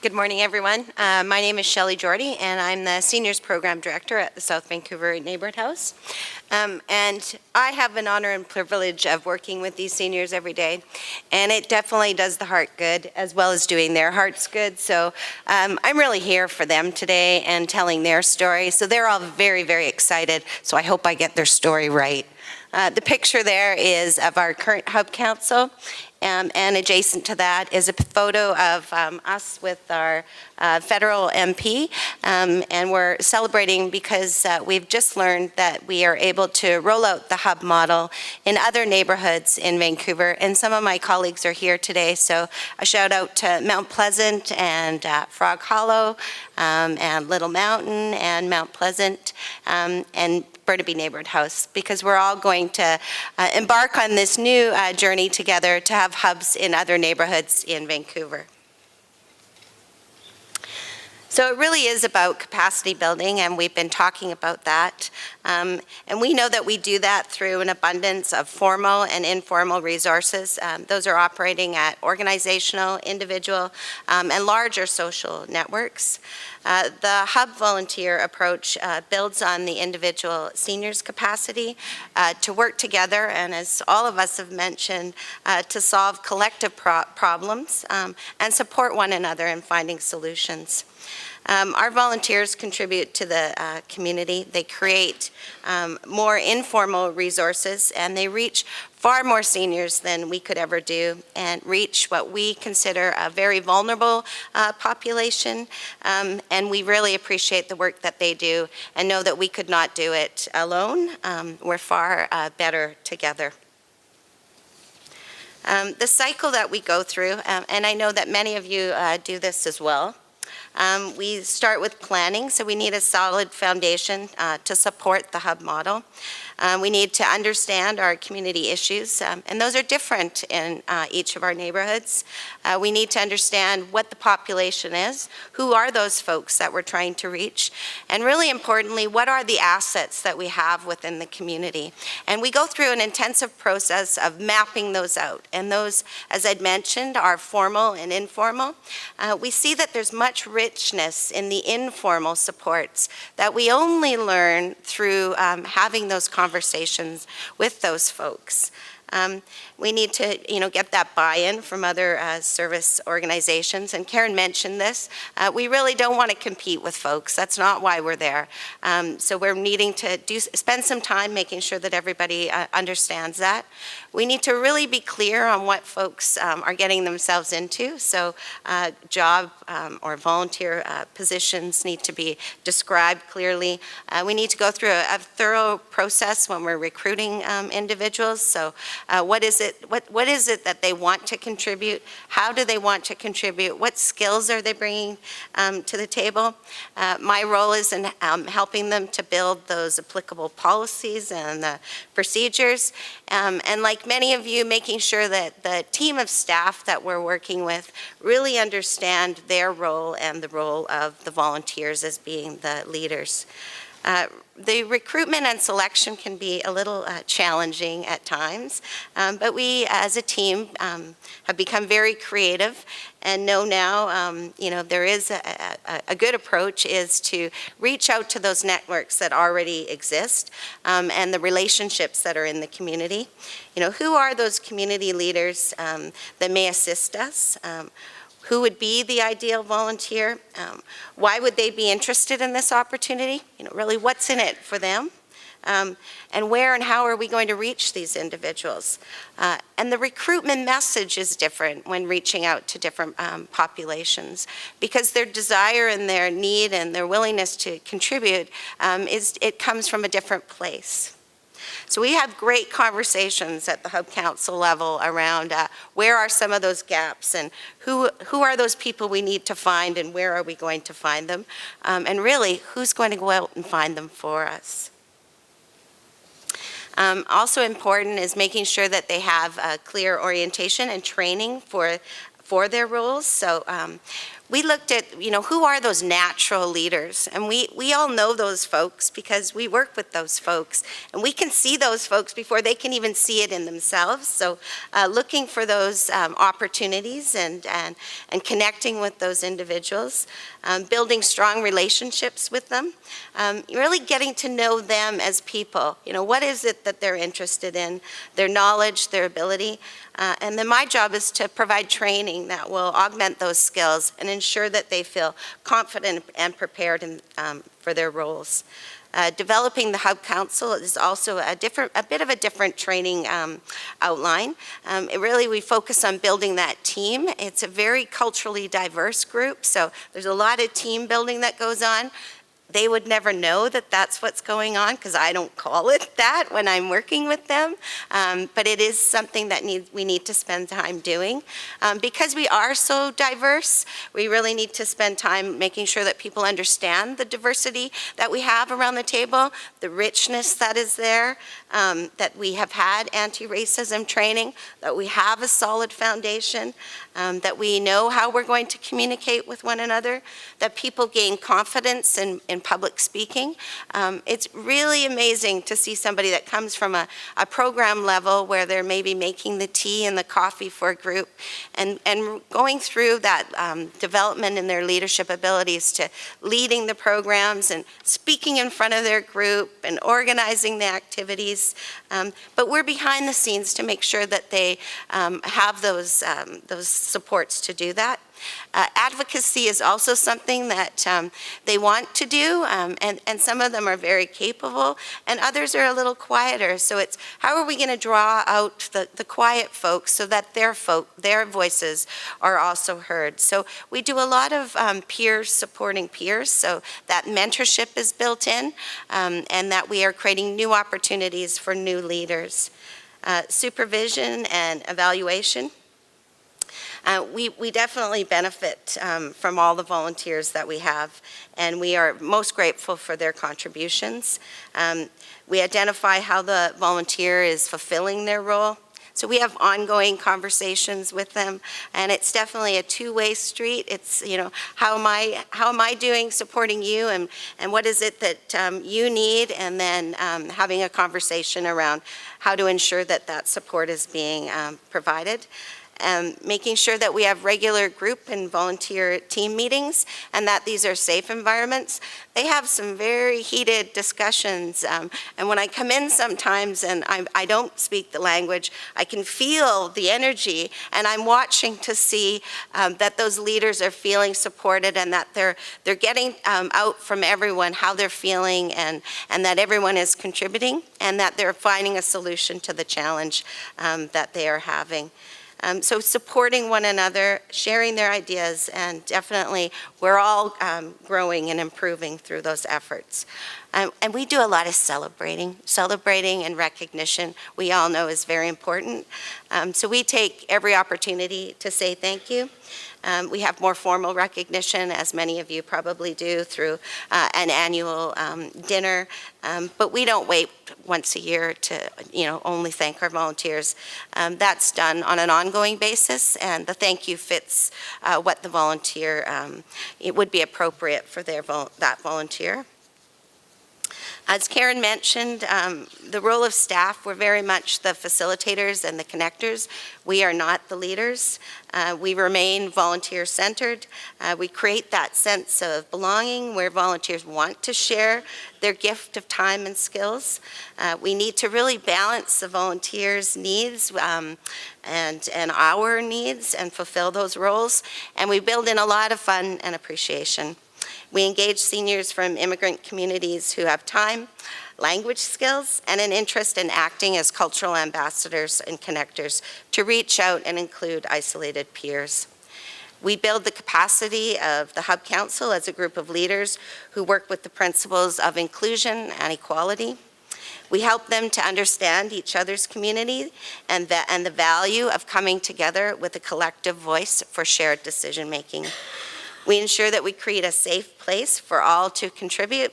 Good morning, everyone. My name is Shelley Jorde, and I'm the Seniors Program Director at the South Vancouver Neighbourhoods. And I have an honor and privilege of working with these seniors every day, and it definitely does the heart good, as well as doing their hearts good. So I'm really here for them today and telling their story. So they're all very, very excited, so I hope I get their story right. The picture there is of our current Hub Council, and adjacent to that is a photo of us with our federal MP, and we're celebrating because we've just learned that we are able to roll out the Hub model in other neighborhoods in Vancouver, and some of my colleagues are here today, so a shout out to Mount Pleasant and Frog Hollow, and Little Mountain and Mount Pleasant, and Burnaby Neighborhood House, because we're all going to embark on this new journey together to have hubs in other neighborhoods in Vancouver. So it really is about capacity building, and we've been talking about that. And we know that we do that through an abundance of formal and informal resources. Those are operating at organizational, individual, and larger social networks. The Hub volunteer approach builds on the individual seniors' capacity to work together, and as all of us have mentioned, to solve collective problems and support one another in finding solutions. Our volunteers contribute to the community. They create more informal resources, and they reach far more seniors than we could ever do, and reach what we consider a very vulnerable population. And we really appreciate the work that they do and know that we could not do it alone. We're far better together. The cycle that we go through, and I know that many of you do this as well. We start with planning, so we need a solid foundation to support the Hub model. We need to understand our community issues, and those are different in each of our neighborhoods. We need to understand what the population is, who are those folks that we're trying to reach, and really importantly, what are the assets that we have within the community. And we go through an intensive process of mapping those out, and those, as I'd mentioned, are formal and informal. We see that there's much richness in the informal supports that we only learn through having those conversations with those folks. We need to, get that buy-in from other service organizations, and Karen mentioned this. We really don't want to compete with folks. That's not why we're there. So we're needing to spend some time making sure that everybody understands that. We need to really be clear on what folks are getting themselves into. So job or volunteer positions need to be described clearly. We need to go through a thorough process when we're recruiting individuals. So what is it that they want to contribute? How do they want to contribute? What skills are they bringing to the table? My role is in helping them to build those applicable policies and the procedures. And like many of you, making sure that the team of staff that we're working with really understand their role and the role of the volunteers as being the leaders. The recruitment and selection can be a little challenging at times, but we as a team have become very creative and know now, there is a good approach is to reach out to those networks that already exist and the relationships that are in the community. Who are those community leaders that may assist us? Who would be the ideal volunteer? Why would they be interested in this opportunity? Really, what's in it for them? And where and how are we going to reach these individuals? And the recruitment message is different when reaching out to different populations, because their desire and their need and their willingness to contribute, it comes from a different place. So we have great conversations at the Hub Council level around where are some of those gaps, and who are those people we need to find, and where are we going to find them, and really who's going to go out and find them for us. Also important is making sure that they have a clear orientation and training for their roles. So we looked at, who are those natural leaders? And we all know those folks because we work with those folks. And we can see those folks before they can even see it in themselves. So looking for those opportunities and connecting with those individuals, building strong relationships with them, really getting to know them as people. What is it that they're interested in, their knowledge, their ability. And then my job is to provide training that will augment those skills and ensure that they feel confident and prepared for their roles. Developing the Hub Council is also a bit of a different training outline. We focus on building that team. It's a very culturally diverse group, so there's a lot of team building that goes on. They would never know that that's what's going on because I don't call it that when I'm working with them. But it is something that we need to spend time doing. Because we are so diverse, we really need to spend time making sure that people understand the diversity that we have around the table, the richness that is there, that we have had anti-racism training, that we have a solid foundation, that we know how we're going to communicate with one another, that people gain confidence in public speaking. It's really amazing to see somebody that comes from a program level where they're maybe making the tea and the coffee for a group and going through that development in their leadership abilities to leading the programs and speaking in front of their group and organizing the activities. But we're behind the scenes to make sure that they have those supports to do that. Advocacy is also something that they want to do, and some of them are very capable, and others are a little quieter. So it's how are we going to draw out the quiet folks so that their voices are also heard. So we do a lot of peers supporting peers, so that mentorship is built in, and that we are creating new opportunities for new leaders. Supervision and evaluation. We definitely benefit from all the volunteers that we have, and we are most grateful for their contributions. We identify how the volunteer is fulfilling their role. So we have ongoing conversations with them, and it's definitely a two-way street. It's, how am I doing supporting you, and what is it that you need, and then having a conversation around how to ensure that that support is being provided. Making sure that we have regular group and volunteer team meetings and that these are safe environments. They have some very heated discussions, and when I come in sometimes and I don't speak the language, I can feel the energy, and I'm watching to see that those leaders are feeling supported and that they're getting out from everyone how they're feeling, and that everyone is contributing and that they're finding a solution to the challenge that they are having. So supporting one another, sharing their ideas, and definitely we're all growing and improving through those efforts. And we do a lot of celebrating and recognition we all know is very important. So we take every opportunity to say thank you. We have more formal recognition, as many of you probably do, through an annual dinner, but we don't wait once a year to, only thank our volunteers. That's done on an ongoing basis, and the thank you fits what the volunteer, it would be appropriate for that volunteer. As Karen mentioned, the role of staff, we're very much the facilitators and the connectors. We are not the leaders. We remain volunteer-centered. We create that sense of belonging where volunteers want to share their gift of time and skills. We need to really balance the volunteers' needs and our needs and fulfill those roles. And we build in a lot of fun and appreciation. We engage seniors from immigrant communities who have time, language skills, and an interest in acting as cultural ambassadors and connectors to reach out and include isolated peers. We build the capacity of the Hub Council as a group of leaders who work with the principles of inclusion and equality. We help them to understand each other's community and the value of coming together with a collective voice for shared decision-making. We ensure that we create a safe place for all to contribute.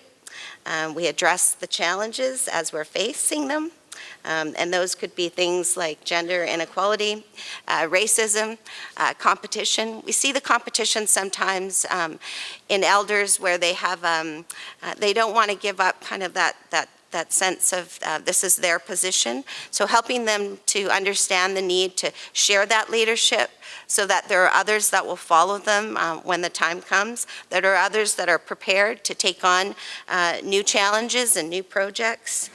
We address the challenges as we're facing them, and those could be things like gender inequality, racism, competition. We see the competition sometimes in elders where they have, they don't want to give up kind of that sense of this is their position. So helping them to understand the need to share that leadership so that there are others that will follow them when the time comes, that are others that are prepared to take on new challenges and new projects.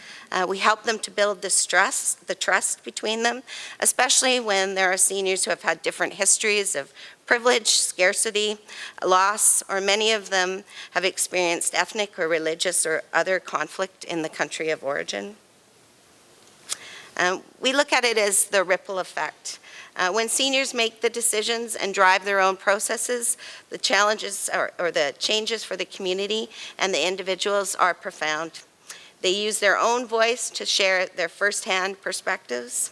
We help them to build the trust between them, especially when there are seniors who have had different histories of privilege, scarcity, loss, or many of them have experienced ethnic or religious or other conflict in the country of origin. We look at it as the ripple effect. When seniors make the decisions and drive their own processes, the challenges or the changes for the community and the individuals are profound. They use their own voice to share their firsthand perspectives,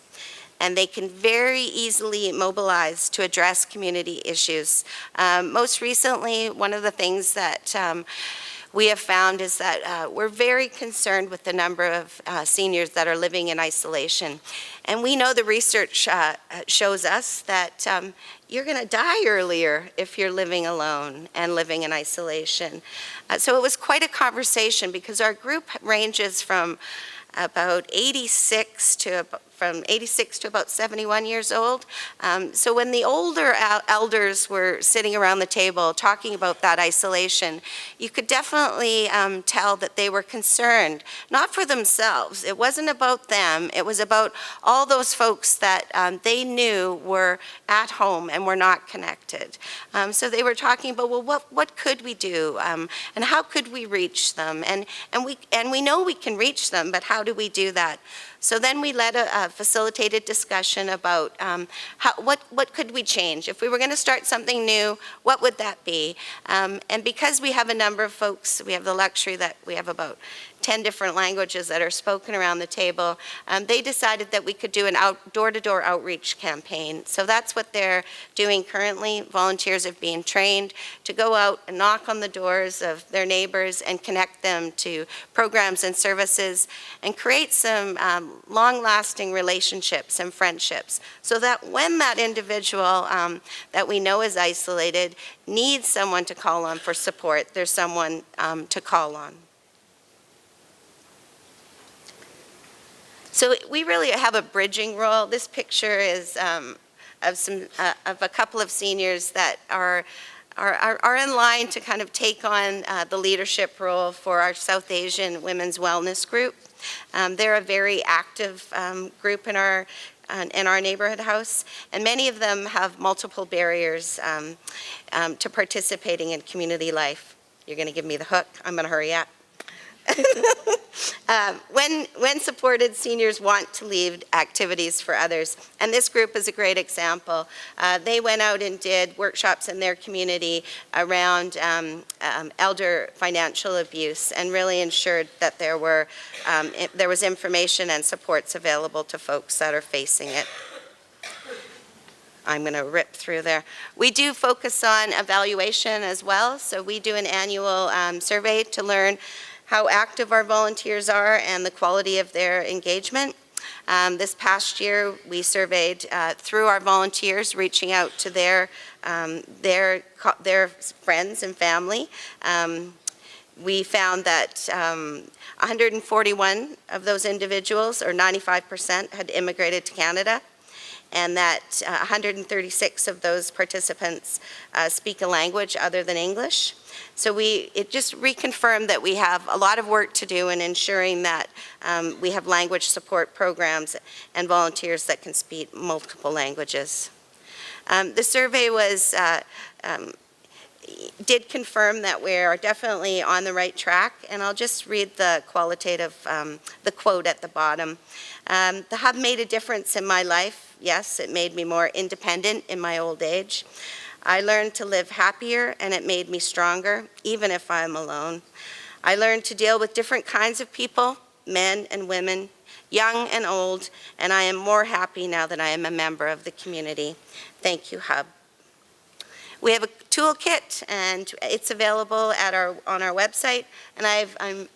and they can very easily mobilize to address community issues. Most recently, one of the things that we have found is that we're very concerned with the number of seniors that are living in isolation. And we know the research shows us that you're going to die earlier if you're living alone and living in isolation. So it was quite a conversation because our group ranges from about 86 to about 71 years old. So when the older elders were sitting around the table talking about that isolation, you could definitely tell that they were concerned, not for themselves. It wasn't about them. It was about all those folks that they knew were at home and were not connected. So they were talking about, well, what could we do? And how could we reach them? And we know we can reach them, but how do we do that? So then we led a facilitated discussion about what could we change? If we were going to start something new, what would that be? And because we have a number of folks, we have the luxury that we have about 10 different languages that are spoken around the table, they decided that we could do an door-to-door outreach campaign. So that's what they're doing currently. Volunteers have been trained to go out and knock on the doors of their neighbors and connect them to programs and services and create some long-lasting relationships and friendships so that when that individual that we know is isolated needs someone to call on for support, there's someone to call on. So we really have a bridging role. This picture is of a couple of seniors that are in line to kind of take on the leadership role for our South Asian Women's Wellness Group. They're a very active group in our neighborhood house, and many of them have multiple barriers to participating in community life. You're going to give me the hook. I'm going to hurry up. When supported, seniors want to lead activities for others, and this group is a great example. They went out and did workshops in their community around elder financial abuse and really ensured that there was information and supports available to folks that are facing it. I'm going to rip through there. We do focus on evaluation as well, so we do an annual survey to learn how active our volunteers are and the quality of their engagement. This past year, we surveyed through our volunteers, reaching out to their friends and family. We found that 141 of those individuals, or 95%, had immigrated to Canada, and that 136 of those participants speak a language other than English. So it just reconfirmed that we have a lot of work to do in ensuring that we have language support programs and volunteers that can speak multiple languages. The survey did confirm that we are definitely on the right track, and I'll just read the the quote at the bottom. The hub made a difference in my life. Yes, it made me more independent in my old age. I learned to live happier, and it made me stronger, even if I'm alone. I learned to deal with different kinds of people, men and women, young and old, and I am more happy now that I am a member of the community. Thank you, Hub. We have a toolkit, and it's available at on our website. And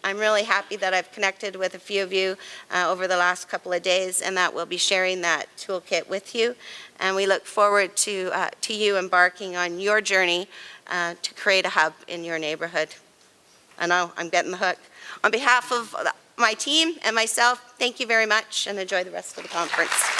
I'm really happy that I've connected with a few of you over the last couple of days, and that we'll be sharing that toolkit with you. And we look forward to you embarking on your journey to create a hub in your neighborhood. I know, I'm getting the hook. On behalf of my team and myself, thank you very much, and enjoy the rest of the conference.